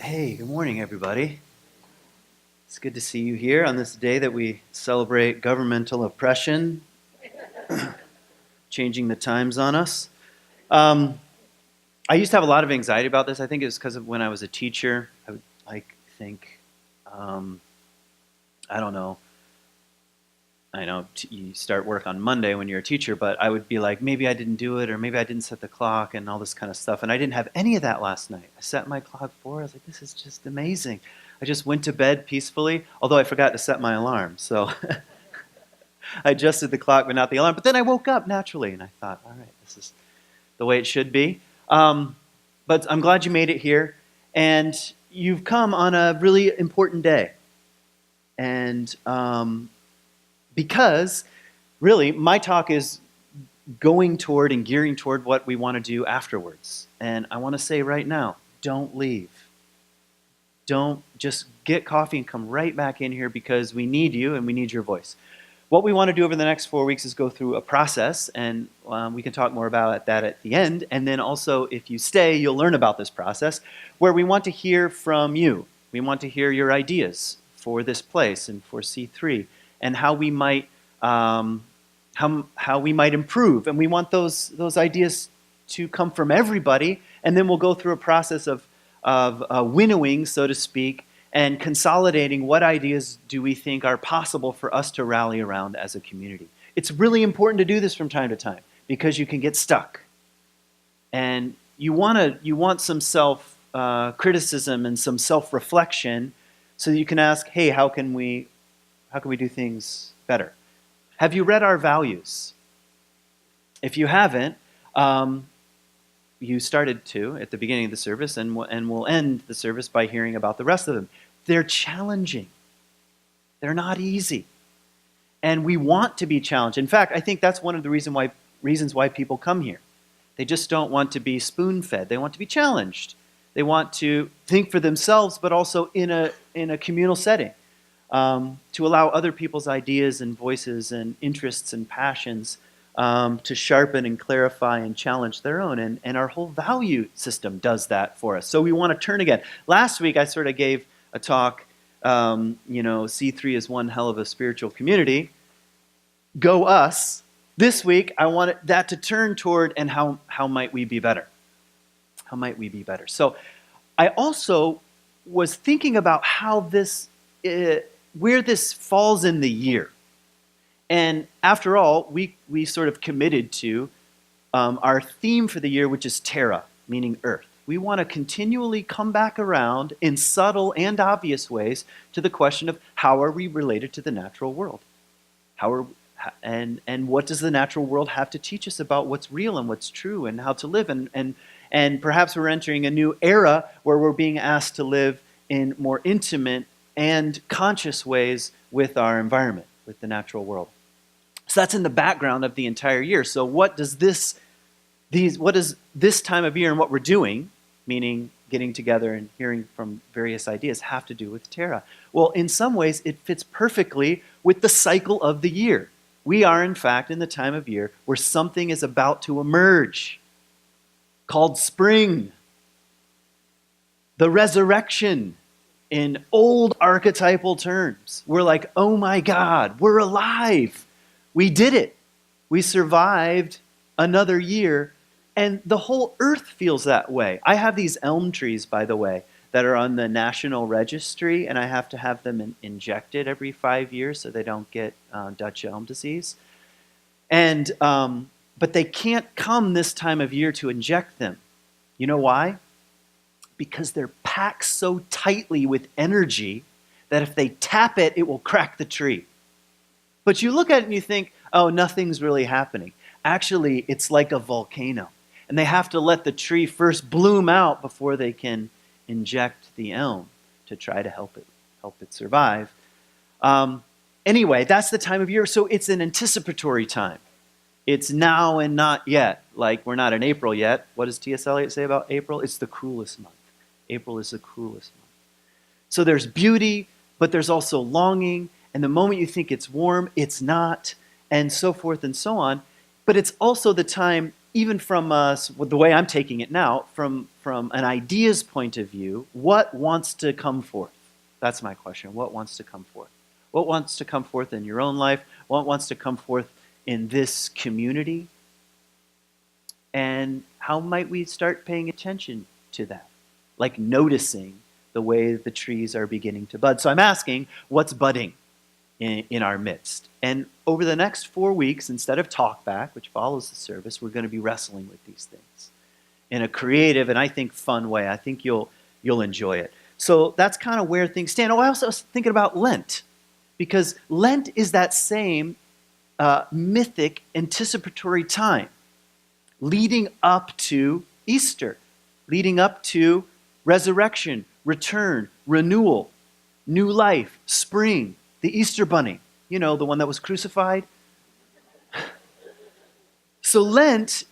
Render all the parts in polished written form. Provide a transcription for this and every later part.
Hey, good morning, everybody. It's good to see you here on this day that we celebrate governmental oppression, changing the times on us. Um, I used to have a lot of anxiety about this. I think it was because of when I was a teacher. I would think, um, I don't know. I know you start work on Monday when you're a teacher, but I would be like, maybe I didn't do it, or maybe I didn't set the clock, and all this kind of stuff. And I didn't have any of that last night. I set my clock for. I was like, this is just amazing. I just went to bed peacefully, although I forgot to set my alarm. So I adjusted the clock, but not the alarm. But then I woke up naturally, and I thought, all right, this is the way it should be. But I'm glad you made it here, and you've come on a really important day. And because really my talk is going toward and gearing toward what we want to do afterwards. And I want to say right now, don't leave. Don't just get coffee and come right back in here because we need you and we need your voice. What we want to do over the next 4 weeks is go through a process, and we can talk more about that at the end. And then also, if you stay, you'll learn about this process where we want to hear from you. We want to hear your ideas for this place and for C3 and how we might how we might improve. And we want those ideas to come from everybody, and then we'll go through a process of winnowing, so to speak, and consolidating what ideas do we think are possible for us to rally around as a community. It's really important to do this from time to time because you can get stuck. And you want some self criticism and some self-reflection so that you can ask, hey, how can we do things better? Have you read our values? If you haven't, you started to at the beginning of the service, and we'll end the service by hearing about the rest of them. They're challenging. They're not easy. And we want to be challenged. In fact, I think that's one of the reasons why people come here. They just don't want to be spoon-fed. They want to be challenged. They want to think for themselves, but also in a communal setting, to allow other people's ideas and voices and interests and passions to sharpen and clarify and challenge their own. And our whole value system does that for us. So we want to turn again. Last week, I sort of gave a talk, C3 is one hell of a spiritual community. Go us. This week, I want that to turn toward, and how might we be better? How might we be better? So I also was thinking about how where this falls in the year. And after all, we sort of committed to our theme for the year, which is Terra, meaning Earth. We want to continually come back around in subtle and obvious ways to the question of how are we related to the natural world? And what does the natural world have to teach us about what's real and what's true and how to live? And perhaps we're entering a new era where we're being asked to live in more intimate and conscious ways with our environment, with the natural world. So that's in the background of the entire year. So what does this time of year and what we're doing, meaning getting together and hearing from various ideas, have to do with Terra? Well, in some ways, it fits perfectly with the cycle of the year. We are, in fact, in the time of year where something is about to emerge, called spring, the resurrection. In old archetypal terms, we're like, oh my God, we're alive. We did it. We survived another year. And the whole earth feels that way. I have these elm trees, by the way, that are on the National Registry, and I have to have them injected every 5 years so they don't get Dutch elm disease. And but they can't come this time of year to inject them. You know why? Because they're packed so tightly with energy that if they tap it, it will crack the tree. But you look at it and you think, oh, nothing's really happening. Actually, it's like a volcano. And they have to let the tree first bloom out before they can inject the elm to try to help it survive. Anyway, that's the time of year. So it's an anticipatory time. It's now and not yet. Like we're not in April yet. What does T.S. Eliot say about April? It's the cruelest month. April is the cruelest month. So there's beauty, but there's also longing. And the moment you think it's warm, it's not, and so forth and so on. But it's also the time even from the way I'm taking it now, from an ideas point of view, what wants to come forth? That's my question. What wants to come forth? What wants to come forth in your own life? What wants to come forth in this community? And how might we start paying attention to that? Like noticing the way the trees are beginning to bud. So I'm asking, what's budding in our midst? And over the next 4 weeks, instead of talk back, which follows the service, we're going to be wrestling with these things in a creative and I think fun way. I think you'll enjoy it. So that's kind of where things stand. Oh, I also was thinking about Lent, because Lent is that same mythic anticipatory time leading up to Easter, leading up to resurrection, return, renewal, new life, spring, the Easter bunny, you know, the one that was crucified. So Lent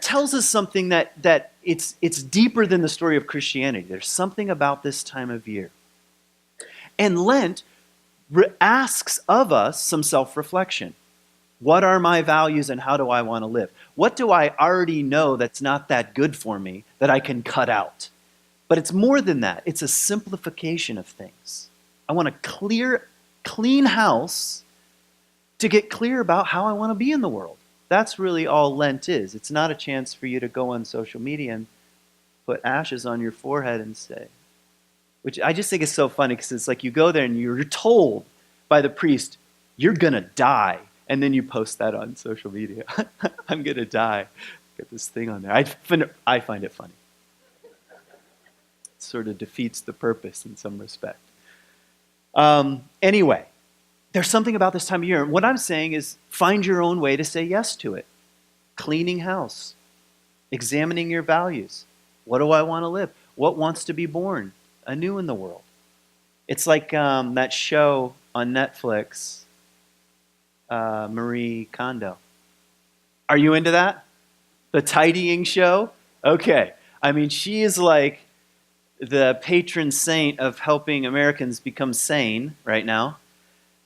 tells us something that it's deeper than the story of Christianity. There's something about this time of year. And Lent asks of us some self-reflection. What are my values and how do I want to live? What do I already know that's not that good for me that I can cut out? But it's more than that. It's a simplification of things. I want a clean house to get clear about how I want to be in the world. That's really all Lent is. It's not a chance for you to go on social media and put ashes on your forehead and say, which I just think is so funny because it's like you go there and you're told by the priest, you're going to die. And then you post that on social media. I'm going to die. Get this thing on there. I find it funny. It sort of defeats the purpose in some respect. Anyway, there's something about this time of year. And what I'm saying is find your own way to say yes to it. Cleaning house. Examining your values. What do I want to live? What wants to be born anew in the world? It's like that show on Netflix, Marie Kondo. Are you into that? The tidying show? Okay. I mean, she is like the patron saint of helping Americans become sane right now.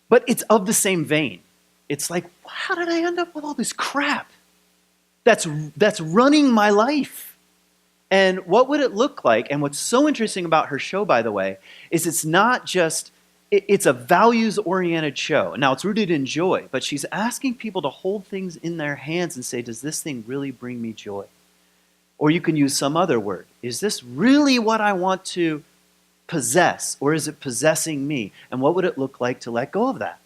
But it's of the same vein. It's like, how did I end up with all this crap that's running my life? And what would it look like? And what's so interesting about her show, by the way, is it's not just, it's a values-oriented show. Now, it's rooted in joy, but she's asking people to hold things in their hands and say, does this thing really bring me joy? Or you can use some other word. Is this really what I want to possess, or is it possessing me? And what would it look like to let go of that?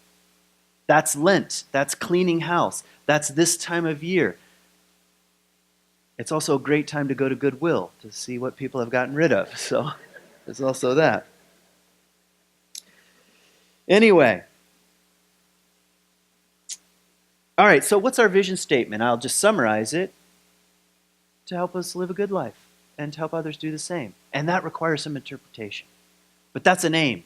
That's Lent. That's cleaning house. That's this time of year. It's also a great time to go to Goodwill to see what people have gotten rid of. So there's also that. Anyway. All right, so what's our vision statement? I'll just summarize it. To help us live a good life and to help others do the same. And that requires some interpretation. But that's an aim.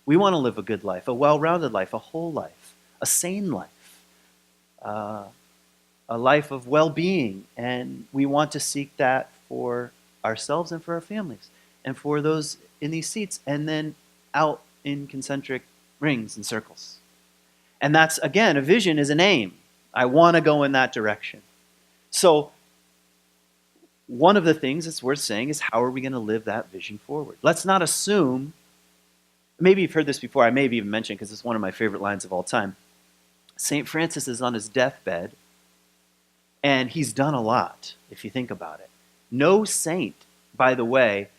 We want to live a good life, a well-rounded life, a whole life, a sane life, a life of well-being. And we want to seek that for ourselves and for our families and for those in these seats and then out in concentric rings and circles. And that's, again, a vision is an aim. I want to go in that direction. So one of the things that's worth saying is how are we going to live that vision forward? Let's not assume, maybe you've heard this before, I may have even mentioned because it's one of my favorite lines of all time. St. Francis is on his deathbed, and he's done a lot, if you think about it. No saint, by the way,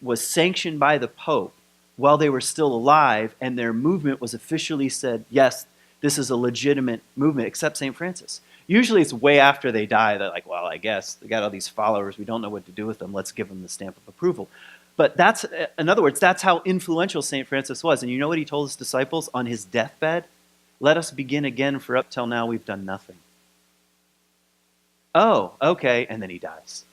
was sanctioned by the Pope while they were still alive, and their movement was officially said, yes, this is a legitimate movement, except St. Francis. Usually it's way after they die, they're like, well, I guess they got all these followers, we don't know what to do with them, let's give them the stamp of approval. But that's, in other words, that's how influential St. Francis was. And you know what he told his disciples on his deathbed? Let us begin again, for up till now we've done nothing. Oh, okay, and then he dies.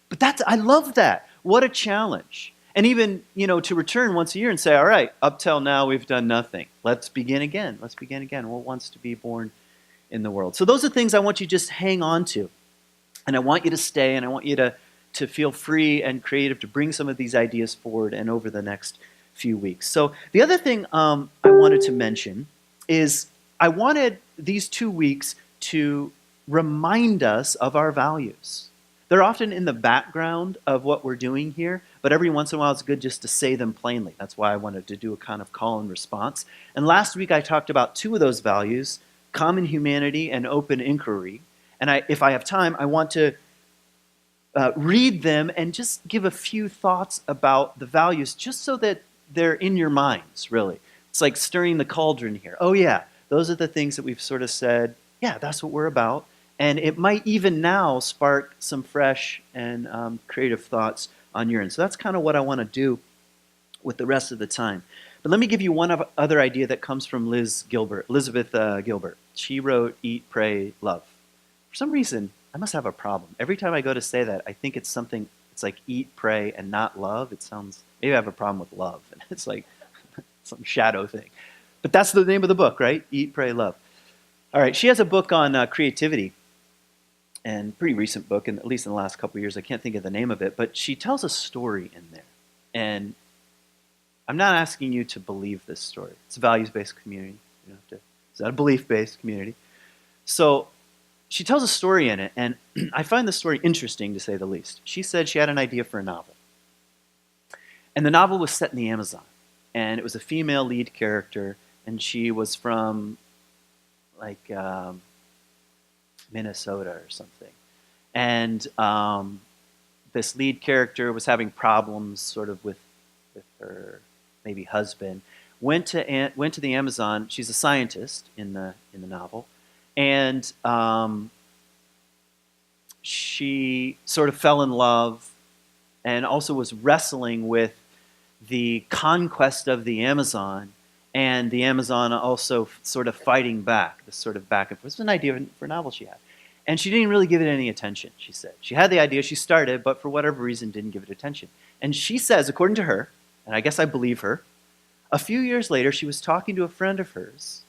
But I love that. What a challenge. And even, to return once a year and say, all right, up till now we've done nothing. Let's begin again. Let's begin again. What wants to be born in the world? So those are things I want you to just hang on to. And I want you to stay, and I want you to feel free and creative to bring some of these ideas forward and over the next few weeks. So the other thing I wanted to mention is I wanted these 2 weeks to remind us of our values. They're often in the background of what we're doing here, but every once in a while it's good just to say them plainly. That's why I wanted to do a kind of call and response. And last week I talked about two of those values, common humanity and open inquiry. And if I have time, I want to read them and just give a few thoughts about the values just so that they're in your minds, really. It's like stirring the cauldron here. Oh yeah, those are the things that we've sort of said, yeah, that's what we're about. And it might even now spark some fresh and creative thoughts on your end. So that's kind of what I want to do with the rest of the time. But let me give you one other idea that comes from Elizabeth Gilbert. She wrote Eat, Pray, Love. For some reason, I must have a problem. Every time I go to say that, I think it's something, it's like eat, pray, and not love. It sounds, maybe I have a problem with love. And it's like some shadow thing. But that's the name of the book, right? Eat, Pray, Love. All right, she has a book on creativity. And pretty recent book, and at least in the last couple of years, I can't think of the name of it, but she tells a story in there. And I'm not asking you to believe this story. It's a values-based community. You don't have to, it's not a belief-based community. So she tells a story in it, and I find the story interesting, to say the least. She said she had an idea for a novel. And the novel was set in the Amazon. And it was a female lead character, and she was from, like, Minnesota or something. And this lead character was having problems sort of with her maybe husband. Went to the Amazon. She's a scientist in the novel. And she sort of fell in love and also was wrestling with the conquest of the Amazon and the Amazon also sort of fighting back, this sort of back and forth. It was an idea for a novel she had. And she didn't really give it any attention, she said. She had the idea, she started, but for whatever reason didn't give it attention. And she says, according to her, and I guess I believe her, a few years later she was talking to a friend of hers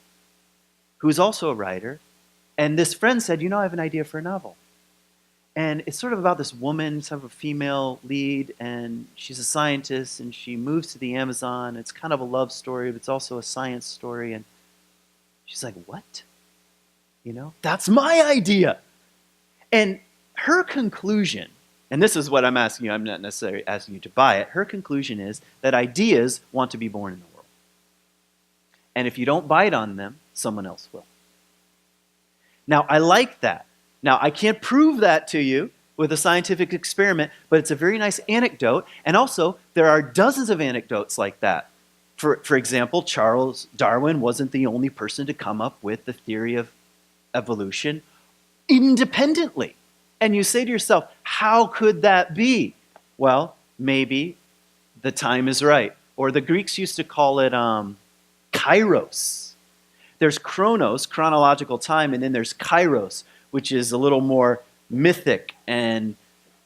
who was also a writer, and this friend said, you know, I have an idea for a novel. And it's sort of about this woman, sort of a female lead, and she's a scientist, and she moves to the Amazon. It's kind of a love story, but it's also a science story. And she's like, what? You know, that's my idea. And her conclusion, and this is what I'm asking you, I'm not necessarily asking you to buy it, her conclusion is that ideas want to be born in the world. And if you don't bite on them, someone else will. Now, I like that. Now, I can't prove that to you with a scientific experiment, but it's a very nice anecdote. And also, there are dozens of anecdotes like that. For example, Charles Darwin wasn't the only person to come up with the theory of evolution independently. And you say to yourself, how could that be? Well, maybe the time is right. Or the Greeks used to call it kairos. There's chronos, chronological time, and then there's kairos, which is a little more mythic, and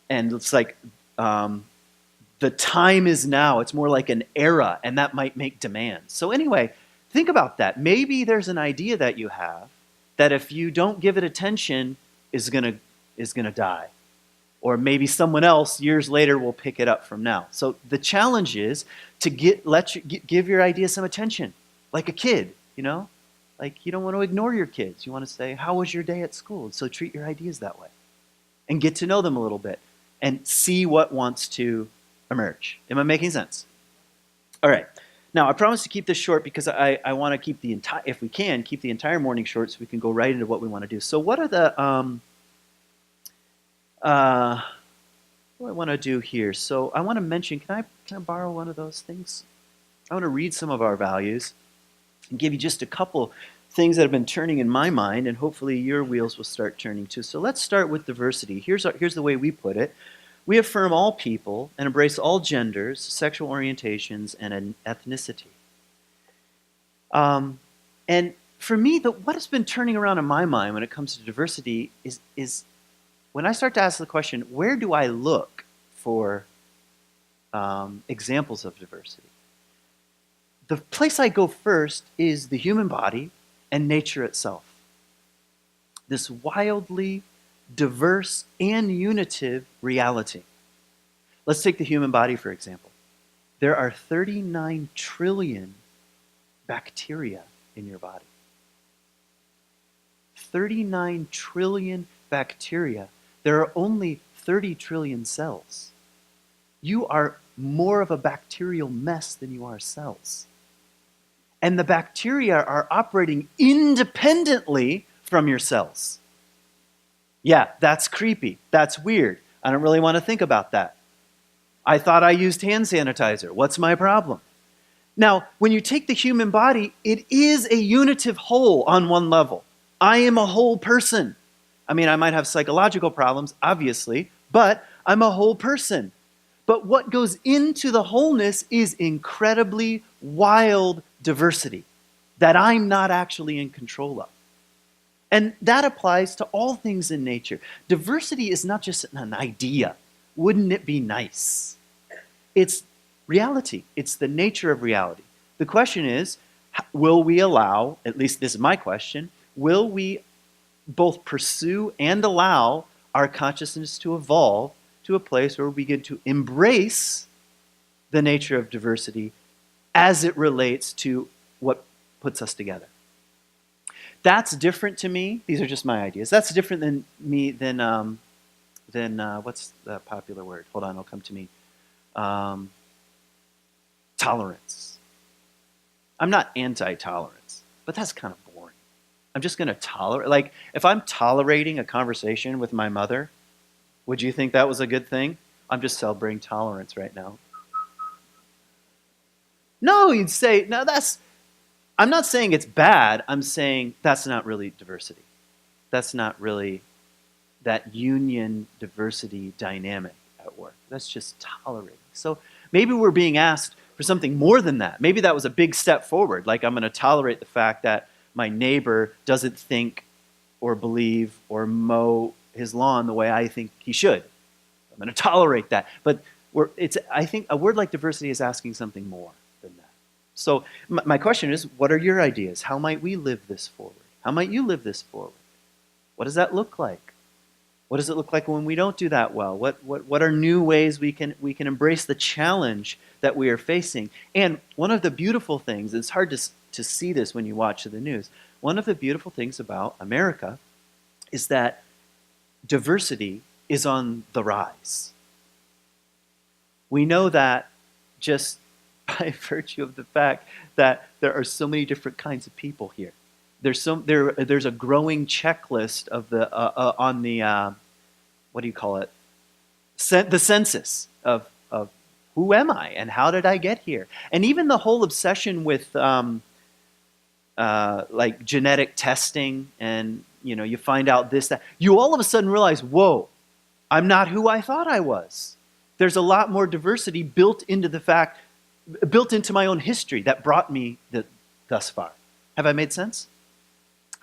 it's like the time is now. It's more like an era, and that might make demands. So anyway, think about that. Maybe there's an idea that you have that if you don't give it attention is gonna die. Or maybe someone else years later will pick it up from now. So the challenge is to give your idea some attention, like a kid, you know? Like, you don't want to ignore your kids. You want to say, how was your day at school? So treat your ideas that way. And get to know them a little bit. And see what wants to emerge. Am I making sense? All right. Now, I promise to keep this short because I want to keep the entire, if we can, keep the entire morning short so we can go right into what we want to do. So what are the, what do I want to do here? So I want to mention, can I borrow one of those things? I want to read some of our values and give you just a couple things that have been turning in my mind, and hopefully your wheels will start turning too. So let's start with diversity. Here's the way we put it. We affirm all people and embrace all genders, sexual orientations, and ethnicity. And for me, what has been turning around in my mind when it comes to diversity is when I start to ask the question, where do I look for examples of diversity? The place I go first is the human body and nature itself. This wildly diverse and unitive reality. Let's take the human body, for example. There are 39 trillion bacteria in your body. 39 trillion bacteria. There are only 30 trillion cells. You are more of a bacterial mess than you are cells. And the bacteria are operating independently from your cells. Yeah, that's creepy. That's weird. I don't really want to think about that. I thought I used hand sanitizer. What's my problem? Now, when you take the human body, it is a unitive whole on one level. I am a whole person. I mean, I might have psychological problems, obviously, but I'm a whole person. But what goes into the wholeness is incredibly wild diversity that I'm not actually in control of. And that applies to all things in nature. Diversity is not just an idea. Wouldn't it be nice? It's reality. It's the nature of reality. The question is, will we allow, at least this is my question, will we both pursue and allow our consciousness to evolve to a place where we begin to embrace the nature of diversity as it relates to what puts us together? That's different to me. These are just my ideas. That's different than what's the popular word? Hold on, it'll come to me. Tolerance. I'm not anti-tolerance, but that's kind of boring. I'm just going to tolerate. Like, if I'm tolerating a conversation with my mother, would you think that was a good thing? I'm just celebrating tolerance right now. No, you'd say, no, I'm not saying it's bad. I'm saying that's not really diversity. That's not really that union diversity dynamic at work. That's just tolerating. So maybe we're being asked for something more than that. Maybe that was a big step forward. Like, I'm going to tolerate the fact that my neighbor doesn't think or believe or mow his lawn the way I think he should. I'm going to tolerate that. But I think a word like diversity is asking something more than that. So my question is, what are your ideas? How might we live this forward? How might you live this forward? What does that look like? What does it look like when we don't do that well? What are new ways we can embrace the challenge that we are facing? And one of the beautiful things, it's hard to see this when you watch the news, one of the beautiful things about America is that diversity is on the rise. We know that just by virtue of the fact that there are so many different kinds of people here. There's a growing checklist of on the what do you call it? The census of who am I and how did I get here? And even the whole obsession with like genetic testing, and you find out this, that, you all of a sudden realize, whoa, I'm not who I thought I was. There's a lot more diversity built into my own history that brought me thus far. Have I made sense?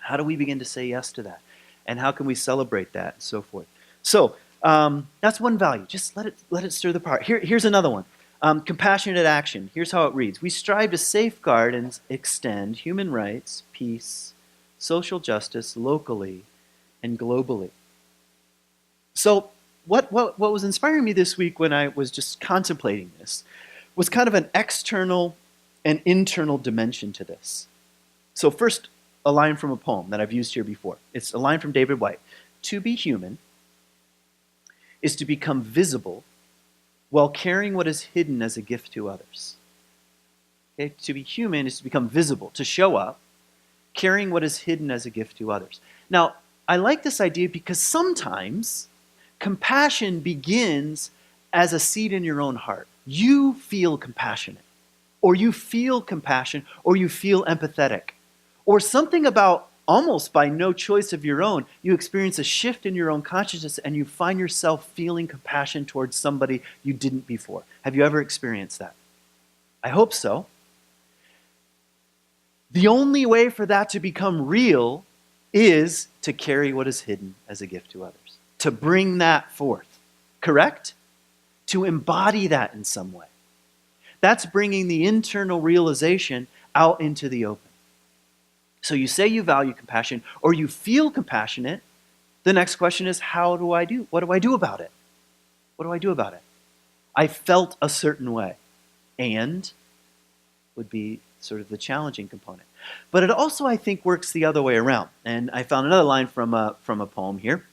How do we begin to say yes to that? And how can we celebrate that and so forth? So that's one value. Just let it stir the pot. Here's another one. Compassionate action. Here's how it reads. We strive to safeguard and extend human rights, peace, social justice locally and globally. So what was inspiring me this week when I was just contemplating this was kind of an external and internal dimension to this. So first, a line from a poem that I've used here before. It's a line from David White. To be human is to become visible while carrying what is hidden as a gift to others. Okay? To be human is to become visible, to show up, carrying what is hidden as a gift to others. Now, I like this idea because sometimes compassion begins as a seed in your own heart. You feel compassionate, or you feel compassion, or you feel empathetic. Or something about, almost by no choice of your own, you experience a shift in your own consciousness and you find yourself feeling compassion towards somebody you didn't before. Have you ever experienced that? I hope so. The only way for that to become real is to carry what is hidden as a gift to others. To bring that forth. Correct? To embody that in some way. That's bringing the internal realization out into the open. So you say you value compassion, or you feel compassionate. The next question is, what do I do about it? What do I do about it? I felt a certain way. And would be sort of the challenging component. But it also, I think, works the other way around. And I found another line from a poem here.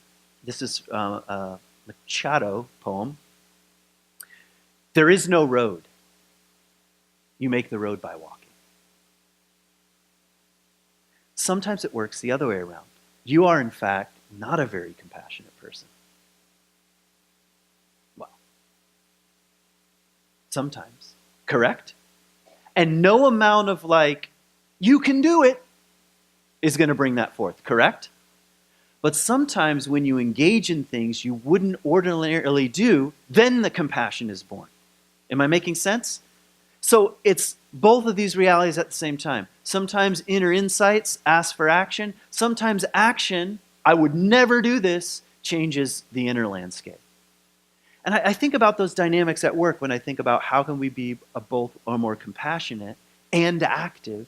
This is a Machado poem. There is no road. You make the road by walking. Sometimes it works the other way around. You are, in fact, not a very compassionate person. Well, sometimes. Correct? And no amount of you can do it is going to bring that forth. Correct? But sometimes when you engage in things you wouldn't ordinarily do, then the compassion is born. Am I making sense? So it's both of these realities at the same time. Sometimes inner insights ask for action. Sometimes action, I would never do this, changes the inner landscape. And I think about those dynamics at work when I think about how can we be both a more compassionate and active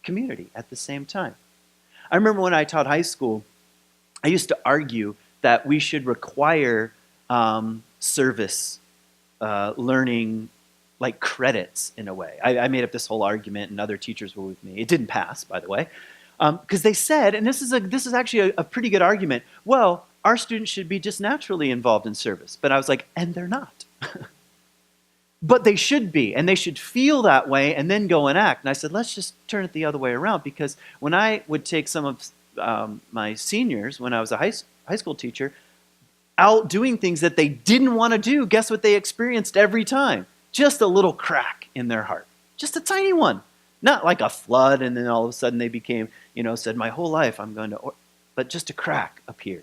community at the same time. I remember when I taught high school, I used to argue that we should require service learning credits in a way. I made up this whole argument and other teachers were with me. It didn't pass, by the way. Because they said, and this is actually a pretty good argument, well, our students should be just naturally involved in service. But I was like, and they're not. But they should be, and they should feel that way and then go and act. And I said, let's just turn it the other way around, because when I would take some of my seniors, when I was a high school teacher, out doing things that they didn't want to do, guess what they experienced every time? Just a little crack in their heart. Just a tiny one. Not like a flood and then all of a sudden they became, said, my whole life I'm going to, but just a crack appeared.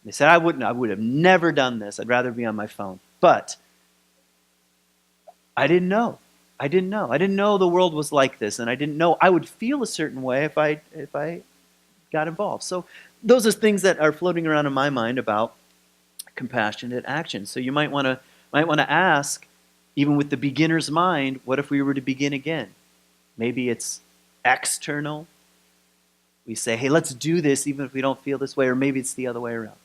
And they said, I would have never done this. I'd rather be on my phone. But I didn't know. I didn't know the world was like this, and I didn't know I would feel a certain way if I got involved. So those are things that are floating around in my mind about compassionate action. So you might want to ask, even with the beginner's mind, what if we were to begin again? Maybe it's external. We say, hey, let's do this even if we don't feel this way, or maybe it's the other way around.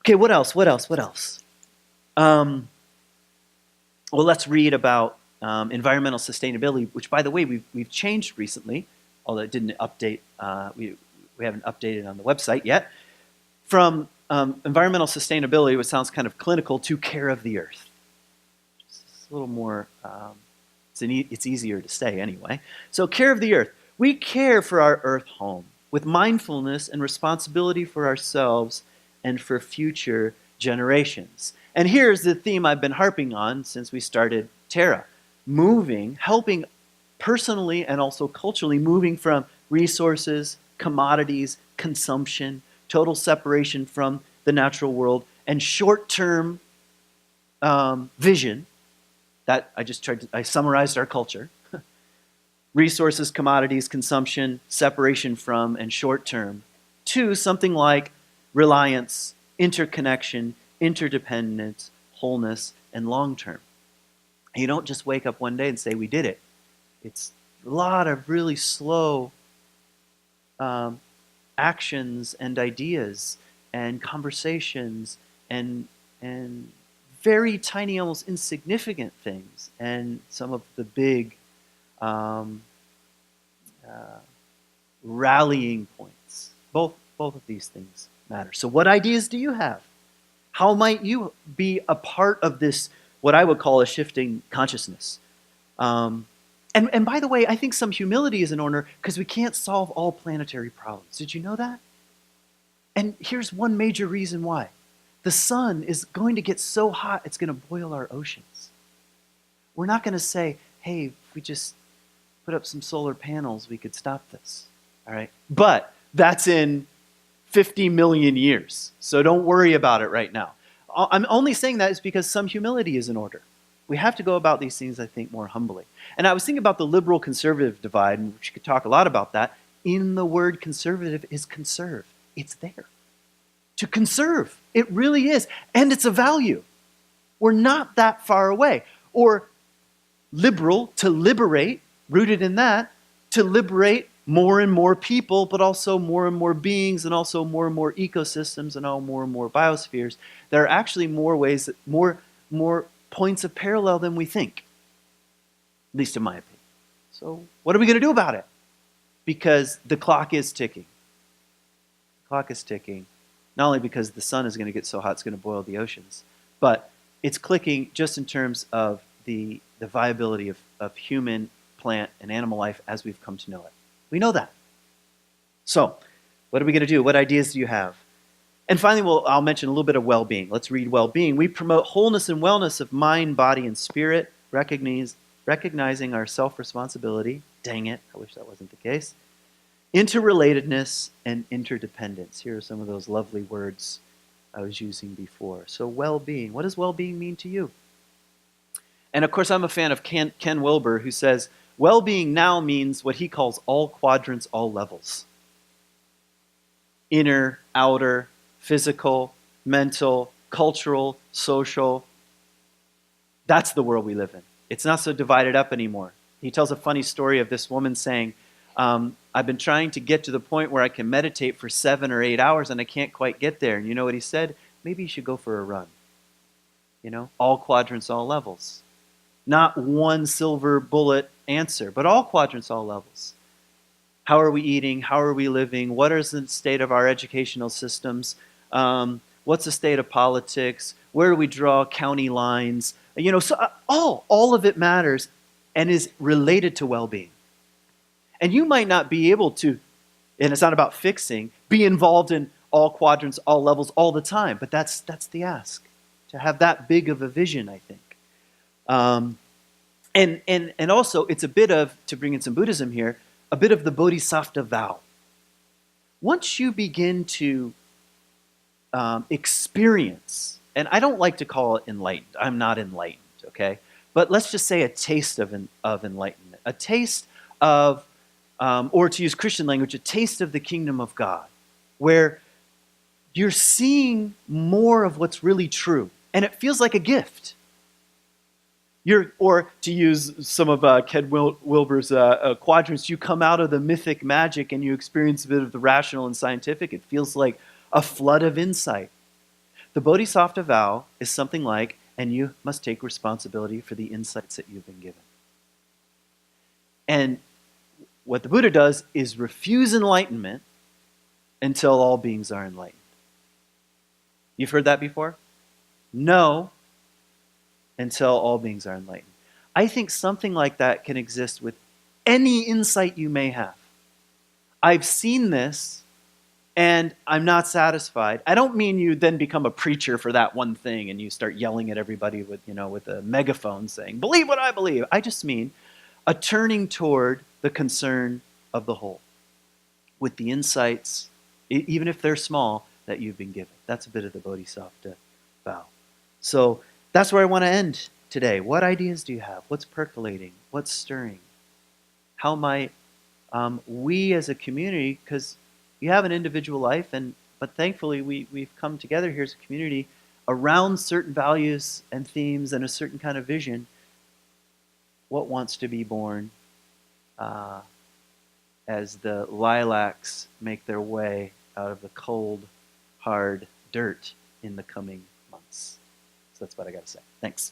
Okay, what else? Well, let's read about environmental sustainability, which, by the way, we've changed recently, although it didn't update. We haven't updated on the website yet. From environmental sustainability, which sounds kind of clinical, to care of the earth. It's a little more, it's easier to say anyway. So care of the earth. We care for our earth home with mindfulness and responsibility for ourselves and for future generations. And here's the theme I've been harping on since we started Terra. Helping personally and also culturally, moving from resources, commodities, consumption, total separation from the natural world, and short-term vision. That I summarized our culture. Resources, commodities, consumption, separation from, and short-term, to something like reliance, interconnection, interdependence, wholeness, and long-term. And you don't just wake up one day and say, we did it. It's a lot of really slow actions and ideas and conversations and very tiny, almost insignificant things, and some of the big rallying points. Both of these things matter. So what ideas do you have? How might you be a part of this, what I would call a shifting consciousness? And by the way, I think some humility is in order, because we can't solve all planetary problems. Did you know that? And here's one major reason why. The sun is going to get so hot, it's going to boil our oceans. We're not going to say, hey, if we just put up some solar panels, we could stop this. All right? But that's in 50 million years. So don't worry about it right now. I'm only saying that is because some humility is in order. We have to go about these things, I think, more humbly. And I was thinking about the liberal-conservative divide, and we could talk a lot about that. In the word conservative is conserve. It's there. To conserve. It really is. And it's a value. We're not that far away. Or liberal, to liberate, rooted in that, to liberate more and more people, but also more and more beings, and also more and more ecosystems, and all more and more biospheres. There are actually more ways, more points of parallel than we think, at least in my opinion. So what are we going to do about it? Because the clock is ticking. The clock is ticking. Not only because the sun is going to get so hot it's going to boil the oceans, but it's clicking just in terms of the viability of human, plant, and animal life as we've come to know it. We know that. So, what are we going to do? What ideas do you have? And finally, I'll mention a little bit of well-being. Let's read well-being. We promote wholeness and wellness of mind, body, and spirit, recognizing our self-responsibility. Dang it, I wish that wasn't the case. Interrelatedness and interdependence. Here are some of those lovely words I was using before. So well-being. What does well-being mean to you? And of course, I'm a fan of Ken Wilber, who says, well-being now means what he calls all quadrants, all levels. Inner, outer, physical, mental, cultural, social. That's the world we live in. It's not so divided up anymore. He tells a funny story of this woman saying, I've been trying to get to the point where I can meditate for 7 or 8 hours and I can't quite get there. And you know what he said? Maybe you should go for a run. You know, all quadrants, all levels. Not one silver bullet answer, but all quadrants, all levels. How are we eating? How are we living? What is the state of our educational systems? What's the state of politics? Where do we draw county lines? You know, so all of it matters and is related to well-being. And you might not be able to, and it's not about fixing, be involved in all quadrants, all levels, all the time. But that's the ask, to have that big of a vision, I think. And also, it's a bit of, to bring in some Buddhism here, a bit of the Bodhisattva vow. Once you begin to experience, and I don't like to call it enlightened. I'm not enlightened, okay? But let's just say a taste of enlightenment, a taste of, or to use Christian language, a taste of the kingdom of God, where you're seeing more of what's really true, and it feels like a gift. Or to use some of Ken Wilber's quadrants, you come out of the mythic magic and you experience a bit of the rational and scientific. It feels like a flood of insight. The Bodhisattva vow is something like, and you must take responsibility for the insights that you've been given. And what the Buddha does is refuse enlightenment until all beings are enlightened. You've heard that before? No, until all beings are enlightened. I think something like that can exist with any insight you may have. I've seen this, and I'm not satisfied. I don't mean you then become a preacher for that one thing and you start yelling at everybody with a megaphone saying, believe what I believe. I just mean a turning toward the concern of the whole with the insights, even if they're small, that you've been given. That's a bit of the Bodhisattva vow. So that's where I want to end today. What ideas do you have? What's percolating? What's stirring? How might we as a community, because you have an individual life, but thankfully we've come together here as a community around certain values and themes and a certain kind of vision. What wants to be born as the lilacs make their way out of the cold, hard dirt in the coming months? So that's what I got to say. Thanks.